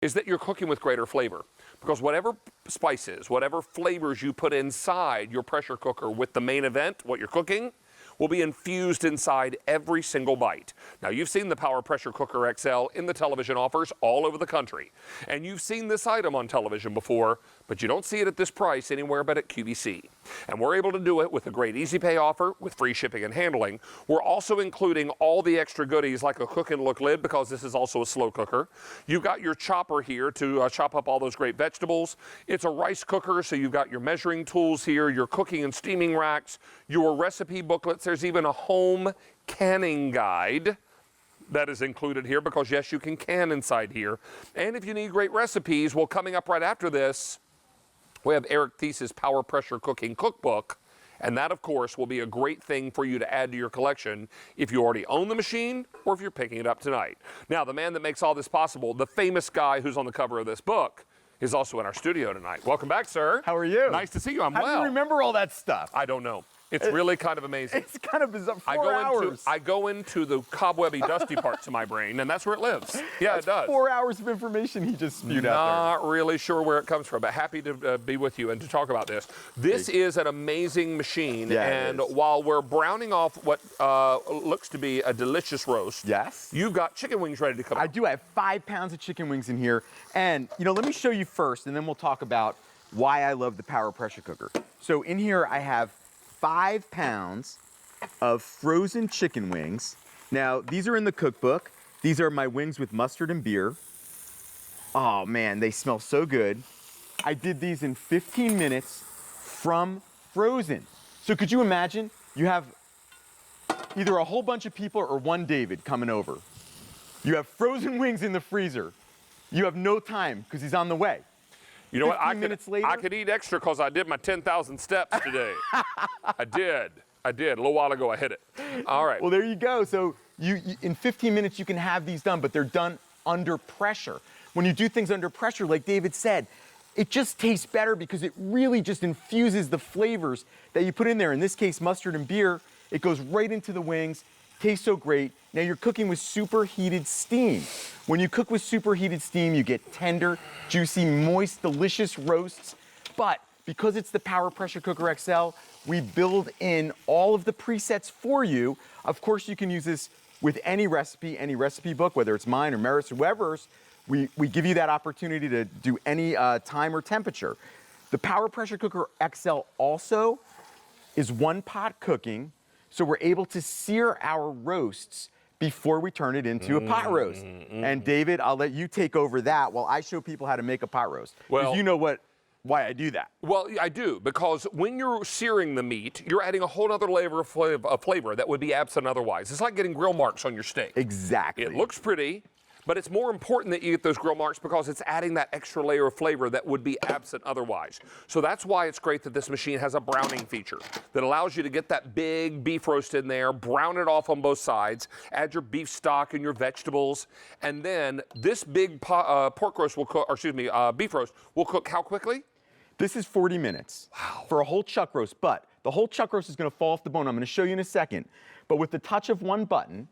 is that you're cooking with greater flavor. Because whatever spices, whatever flavors you put inside your pressure cooker with the main event, what you're cooking, will be infused inside every single bite. Now, you've seen the Power Pressure Cooker XL in the television offers all over the country. And you've seen this item on television before, but you don't see it at this price anywhere but at QVC. And we're able to do it with a great Easy Pay offer with free shipping and handling. We're also including all the extra goodies like a cook and look lid, because this is also a slow cooker. You've got your chopper here to chop up all those great vegetables. It's a rice cooker, so you've got your measuring tools here, your cooking and steaming racks, your recipe booklets. There's even a home canning guide that is included here, because yes, you can can inside here. And if you need great recipes, well, coming up right after this, we have Eric Thies's Power Pressure Cooking Cookbook, and that, of course, will be a great thing for you to add to your collection if you already own the machine or if you're picking it up tonight. Now, the man that makes all this possible, the famous guy who's on the cover of this book, is also in our studio tonight. Welcome back, sir. How are you? Nice to see you. I'm well. How do you remember all that stuff? I don't know. It's really kind of amazing. It's kind of bizarre. 4 hours. I go into the cobwebby, dusty parts of my brain, and that's where it lives. Yeah, it does. 4 hours of information he just spewed out there. Not really sure where it comes from, but happy to be with you and to talk about this. This is an amazing machine, and while we're browning off what looks to be a delicious roast, yes, you've got chicken wings ready to come out. I do. I have 5 pounds of chicken wings in here, and let me show you first, and then we'll talk about why I love the Power Pressure Cooker. So in here I have 5 pounds of frozen chicken wings. Now, these are in the cookbook. These are my wings with mustard and beer. Oh man, they smell so good. I did these in 15 minutes from frozen. So could you imagine you have either a whole bunch of people or one David coming over. You have frozen wings in the freezer. You have no time because he's on the way. You know what? I could eat extra because I did my 10,000 steps today. I did. A little while ago, I hit it. All right. Well, there you go. So you in 15 minutes, you can have these done, but they're done under pressure. When you do things under pressure, like David said, it just tastes better because it really just infuses the flavors that you put in there. In this case, mustard and beer, it goes right into the wings. Tastes so great. Now you're cooking with superheated steam. When you cook with superheated steam, you get tender, juicy, moist, delicious roasts. But because it's the Power Pressure Cooker XL, we build in all of the presets for you. Of course, you can use this with any recipe book, whether it's mine or Merritt's or whoever's. We give you that opportunity to do any time or temperature. The Power Pressure Cooker XL also is one-pot cooking, so we're able to sear our roasts before we turn it into a pot roast. And David, I'll let you take over that while I show people how to make a pot roast. Well, you know why I do that. Well, I do, because when you're searing the meat, you're adding a whole other layer of flavor that would be absent otherwise. It's like getting grill marks on your steak. Exactly. It looks pretty, but it's more important that you get those grill marks because it's adding that extra layer of flavor that would be absent otherwise. So that's why it's great that this machine has a browning feature that allows you to get that big beef roast in there, brown it off on both sides, add your beef stock and your vegetables, and then this big pork roast will cook, or excuse me, beef roast will cook how quickly? This is 40 minutes for a whole chuck roast, but the whole chuck roast is gonna fall off the bone. I'm gonna show you in a second. But with the touch of one button,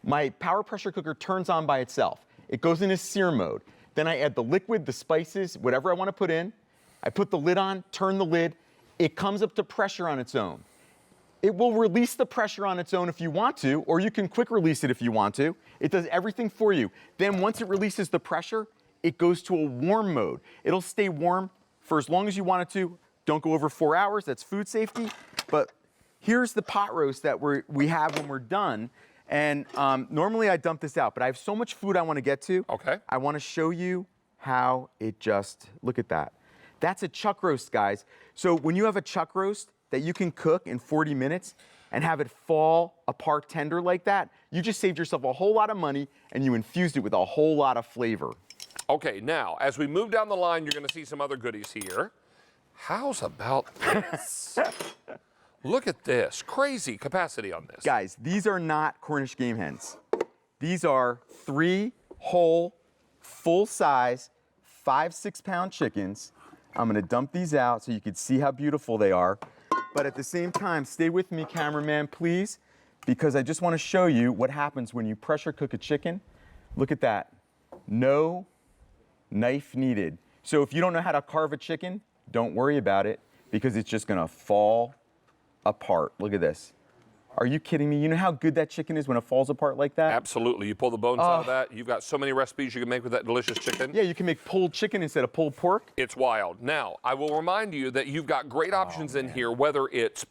my Power Pressure Cooker turns on by itself. It goes into sear mode. Then I add the liquid, the spices, whatever I want to put in. I put the lid on, turn the lid. It comes up to pressure on its own. It will release the pressure on its own if you want to, or you can quick release it if you want to. It does everything for you. Then once it releases the pressure, it goes to a warm mode. It'll stay warm for as long as you want it to. Don't go over 4 hours, that's food safety. But here's the pot roast that we have when we're done. And normally I dump this out, but I have so much food I want to get to. Okay. I want to show you how it just, look at that. That's a chuck roast, guys. So when you have a chuck roast that you can cook in 40 minutes and have it fall apart tender like that, you just saved yourself a whole lot of money and you infused it with a whole lot of flavor. Okay, now, as we move down the line, you're going to see some other goodies here. How's about this? Look at this, crazy capacity on this. Guys, these are not Cornish game hens. These are 3 whole, full-size, 5-6 pound chickens. I'm gonna dump these out so you can see how beautiful they are. But at the same time, stay with me, cameraman, please, because I just wanna show you what happens when you pressure cook a chicken. Look at that, no Knife needed. So if you don't know how to carve a chicken, don't worry about it because it's just gonna fall apart. Look at this. Are you kidding me? You know how good that chicken is when it falls apart like that? Absolutely. You pull the bones out of that. You've got so many recipes you can make with that delicious chicken. Yeah, you can make pulled chicken instead of pulled pork. It's wild. Now, I will remind you that you've got great options in here, whether it's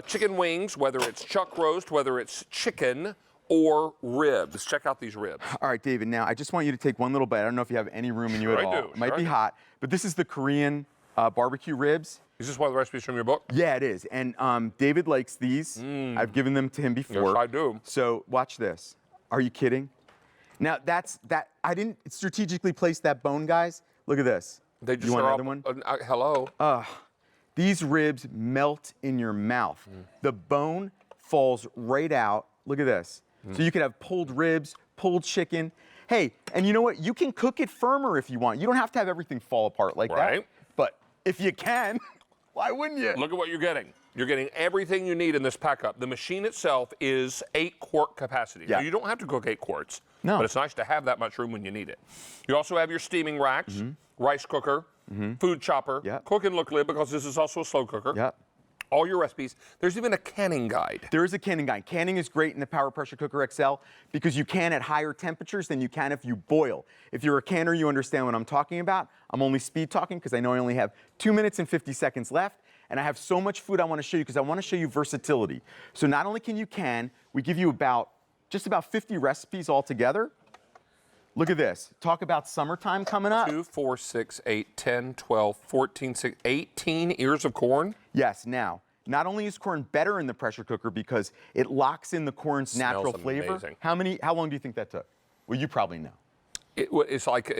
chicken wings, whether it's chuck roast, whether it's chicken or ribs. Check out these ribs. All right, David, now I just want you to take one little bite. I don't know if you have any room in you at all. It might be hot, but this is the Korean barbecue ribs. Is this one of the recipes from your book? Yeah, it is. And David likes these. I've given them to him before. Yes, I do. So watch this. Are you kidding? Now I didn't strategically place that bone, guys. Look at this. They just you want are another one? Hello. These ribs melt in your mouth. The bone falls right out. Look at this. So you could have pulled ribs, pulled chicken. Hey, and you know what? You can cook it firmer if you want. You don't have to have everything fall apart like that. But if you can, why wouldn't you? Look at what you're getting. You're getting everything you need in this pack up. The machine itself is 8-quart capacity. Yeah. Now, you don't have to cook 8 quarts, No. but it's nice to have that much room when you need it. You also have your steaming racks, rice cooker, food chopper, cook and look lid because this is also a slow cooker. Yep. All your recipes. There's even a canning guide. There is a canning guide. Canning is great in the Power Pressure Cooker XL because you can at higher temperatures than you can if you boil. If you're a canner, you understand what I'm talking about. I'm only speed talking because I know I only have 2 minutes and 50 seconds left, and I have so much food I want to show you because I want to show you versatility. So not only can you can, we give you just about 50 recipes altogether. Look at this. Talk about summertime coming up. 2, 4, 6, 8, 10, 12, 14, 18 ears of corn. Yes, now, not only is corn better in the pressure cooker because it locks in the corn's natural flavor. Amazing. How long do you think that took? Well, you probably know. It's like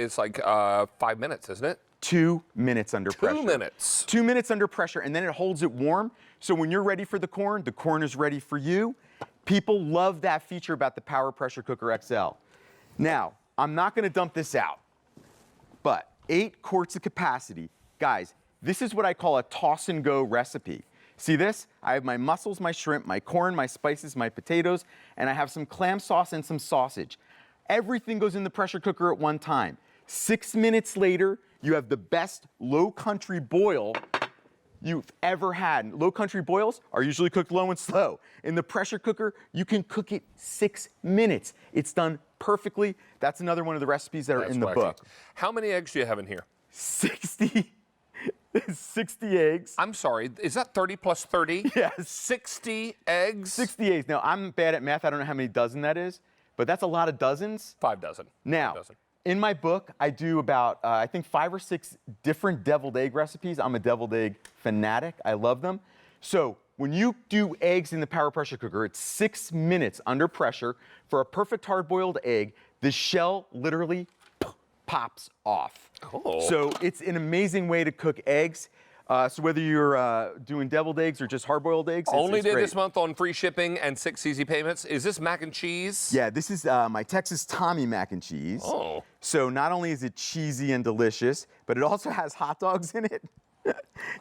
5 minutes, isn't it? 2 minutes under pressure. 2 minutes. 2 minutes under pressure, and then it holds it warm. So when you're ready for the corn is ready for you. People love that feature about the Power Pressure Cooker XL. Now, I'm not gonna dump this out, but 8 quarts of capacity. Guys, this is what I call a toss and go recipe. See this? I have my mussels, my shrimp, my corn, my spices, my potatoes, and I have some clam sauce and some sausage. Everything goes in the pressure cooker at one time. 6 minutes later, you have the best low country boil you've ever had. Low country boils are usually cooked low and slow. In the pressure cooker, you can cook it 6 minutes. It's done perfectly. That's another one of the recipes that are in the book. How many eggs do you have in here? 60 eggs. I'm sorry, is that 30 plus 30? Yes. 60 eggs? 60 eggs. Now, I'm bad at math. I don't know how many dozen that is, but that's a lot of dozens. 5 dozen. Now, 5 dozen. In my book, I do about, I think 5 or 6 different deviled egg recipes. I'm a deviled egg fanatic. I love them. So when you do eggs in the Power Pressure Cooker, it's 6 minutes under pressure. For a perfect hard-boiled egg, the shell literally pops off. Oh. So it's an amazing way to cook eggs. So whether you're doing deviled eggs or just hard-boiled eggs, Only it's did great. this month on free shipping and 6 easy payments. Is this mac and cheese? Yeah, this is my Texas Tommy mac and cheese. Oh. So not only is it cheesy and delicious, but it also has hot dogs in it.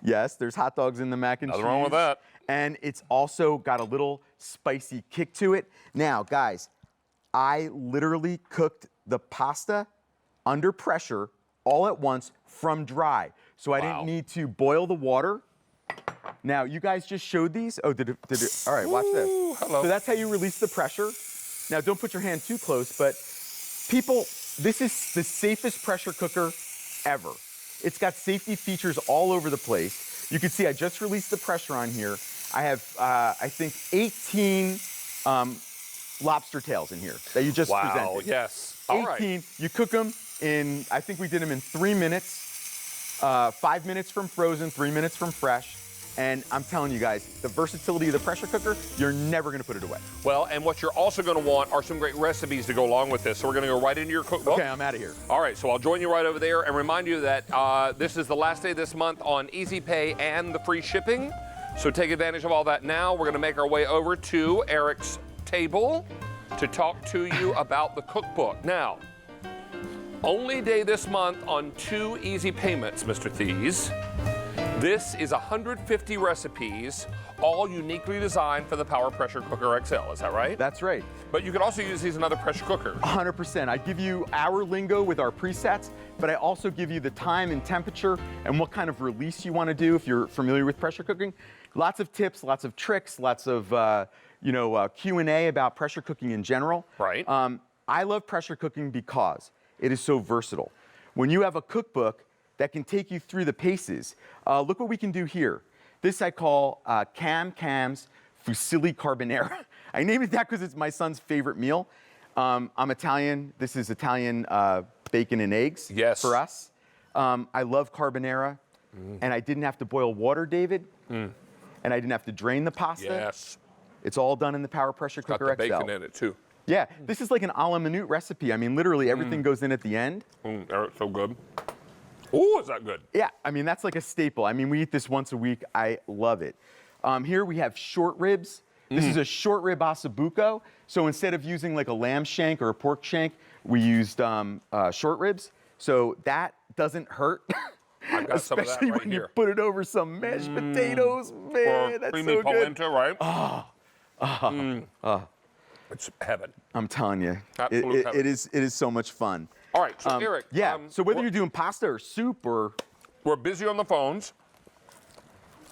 Yes, there's hot dogs in the mac and cheese. Nothing wrong with that. And it's also got a little spicy kick to it. Now, guys, I literally cooked the pasta under pressure all at once from dry. So I didn't need to boil the water. Now, you guys just showed these. Oh, did it? All right, watch this. Hello. So that's how you release the pressure. Now, don't put your hand too close, but people, this is the safest pressure cooker ever. It's got safety features all over the place. You can see I just released the pressure on here. I have, I think, 18 lobster tails in here that you just presented. Wow, yes. 18, All right. you cook them in, I think we did them in 3 minutes. 5 minutes from frozen, 3 minutes from fresh. And I'm telling you guys, the versatility of the pressure cooker, you're never gonna put it away. Well, and what you're also going to want are some great recipes to go along with this. So we're going to go right into your cookbook. Okay, I'm out of here. All right, so I'll join you right over there and remind you that this is the last day this month on Easy Pay and the free shipping. So take advantage of all that now. We're going to make our way over to Eric's table to talk to you about the cookbook. Now, only day this month on 2 easy payments, Mr. Thies. This is 150 recipes, all uniquely designed for the Power Pressure Cooker XL. Is that right? That's right. But you could also use these in other pressure cookers. 100%. I give you our lingo with our presets, but I also give you the time and temperature and what kind of release you want to do if you're familiar with pressure cooking. Lots of tips, lots of tricks, lots of Q&A about pressure cooking in general. Right. I love pressure cooking because it is so versatile. When you have a cookbook that can take you through the paces, look what we can do here. This I call Cam's Fusilli Carbonara. I named it that because it's my son's favorite meal. I'm Italian. This is Italian bacon and eggs for us. I love carbonara, and I didn't have to boil water, David, and I didn't have to drain the pasta. Yes. It's all done in the Power Pressure Cooker Got the XL. bacon in it too. Yeah, this is like an a la minute recipe. I mean, literally everything goes in at the end. That's so good. Ooh, is that good? Yeah, I mean, that's like a staple. I mean, we eat this once a week. I love it. Here we have short ribs. This is a short rib ossobuco. So instead of using like a lamb shank or a pork shank, we used short ribs. So that doesn't hurt. I've got some of that Especially right when here. you put it over some mashed potatoes. Man, Or that's creamy so good. polenta, right? It's heaven. I'm telling you, Absolute heaven. it is so much fun. All right, so Eric. Yeah, so whether you're doing pasta or soup or... We're busy on the phones.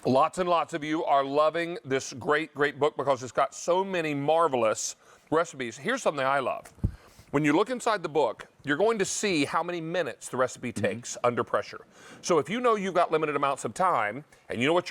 Lots and lots of you are loving this great, great book because it's got so many marvelous recipes. Here's something I love. When you look inside the book, you're going to see how many minutes the recipe takes under pressure. So if you know you've got limited amounts of time and you know what you're